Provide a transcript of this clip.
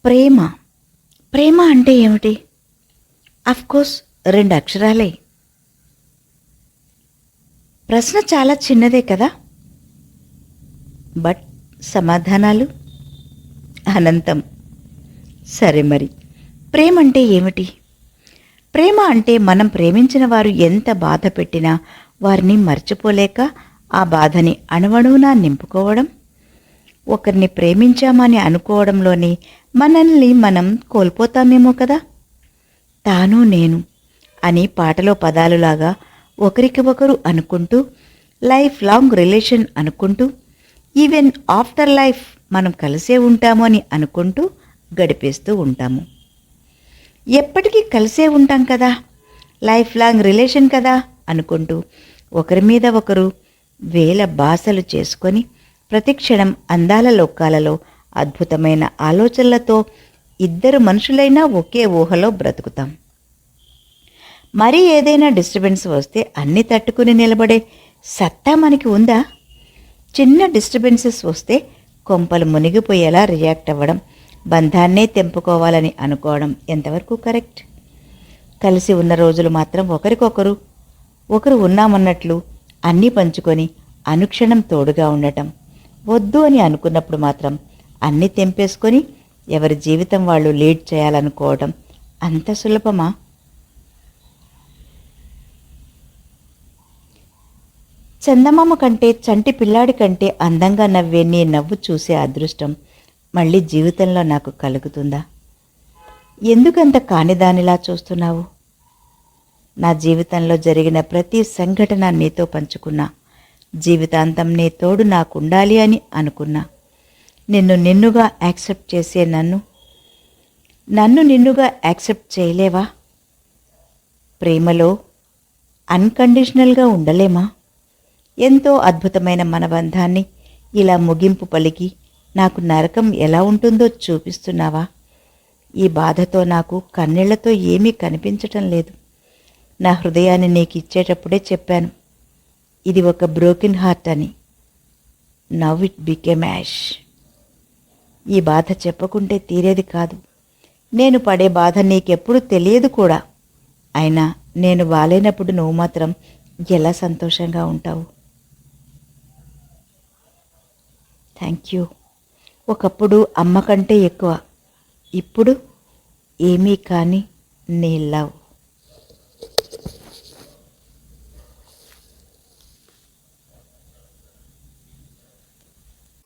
ప్రేమ. ప్రేమ అంటే ఏమిటి? కోర్స్ 2 అక్షరాలే. ప్రశ్న చాలా చిన్నదే కదా, బట్ సమాధానాలు అనంతం. సరే మరి, ప్రేమ అంటే ఏమిటి? ప్రేమ అంటే మనం ప్రేమించిన వారు ఎంత బాధ పెట్టినా వారిని మర్చిపోలేక ఆ బాధని అణువణువునా నింపుకోవడం. ఒకరిని ప్రేమించామని అనుకోవడంలోనే మనల్ని మనం కోల్పోతామేమో కదా. తాను నేను అని పాటలో పదాలులాగా ఒకరికి ఒకరు అనుకుంటూ, లైఫ్ లాంగ్ రిలేషన్ అనుకుంటూ, ఈవెన్ ఆఫ్టర్ లైఫ్ మనం కలిసే ఉంటాము అని అనుకుంటూ గడిపేస్తూ ఉంటాము. ఎప్పటికీ కలిసే ఉంటాం కదా, లైఫ్ లాంగ్ రిలేషన్ కదా అనుకుంటూ ఒకరి మీద ఒకరు వేల బాసలు చేసుకొని ప్రతిక్షణం అందాల లోకాలలో అద్భుతమైన ఆలోచనలతో ఇద్దరు మనుషులైనా ఒకే ఊహలో బ్రతుకుతాం. మరీ ఏదైనా డిస్టర్బెన్స్ వస్తే అన్ని తట్టుకుని నిలబడే సత్తా మనకి ఉందా? చిన్న డిస్టర్బెన్సెస్ వస్తే కొంపలు మునిగిపోయేలా రియాక్ట్ అవ్వడం, బంధాన్నే తెంపుకోవాలని అనుకోవడం ఎంతవరకు కరెక్ట్? కలిసి ఉన్న రోజులు మాత్రం ఒకరు ఉన్నామన్నట్లు అన్నీ పంచుకొని అనుక్షణం తోడుగా ఉండటం. వద్దు అని అనుకున్నప్పుడు మాత్రం అన్నీ తెంపేసుకొని ఎవరి జీవితం వాళ్ళు లీడ్ చేయాలనుకోవడం అంత సులభమా? చందమామ కంటే చంటి పిల్లాడి కంటే అందంగా నవ్వే నీ నవ్వు చూసే అదృష్టం మళ్ళీ జీవితంలో నాకు కలుగుతుందా? ఎందుకంత కానిదానిలా చూస్తున్నావు? నా జీవితంలో జరిగిన ప్రతి సంఘటన నీతో పంచుకున్నా. జీవితాంతం నీ తోడు నాకుండాలి అని అనుకున్నా. నిన్నుగా యాక్సెప్ట్ చేసే నన్ను నిన్నుగా యాక్సెప్ట్ చేయలేవా? ప్రేమలో అన్కండిషనల్గా ఉండలేమా? ఎంతో అద్భుతమైన మన బంధాన్ని ఇలా ముగింపు పలికి నాకు నరకం ఎలా ఉంటుందో చూపిస్తున్నావా? ఈ బాధతో నాకు కన్నీళ్లతో ఏమీ కనిపించటం లేదు. నా హృదయాన్ని నీకు ఇచ్చేటప్పుడే చెప్పాను, ఇది ఒక బ్రోకెన్ హార్ట్ అని. Now it became ash. ఈ బాధ చెప్పకుంటే తీరేది కాదు. నేను పడే బాధ నీకెప్పుడు తెలియదు కూడా. అయినా నేను బాలేనప్పుడు నువ్వు మాత్రం ఎలా సంతోషంగా ఉంటావు? Thank you. ఒకప్పుడు అమ్మ కంటే ఎక్కువ, ఇప్పుడు ఏమీ కాని నీ లవ్.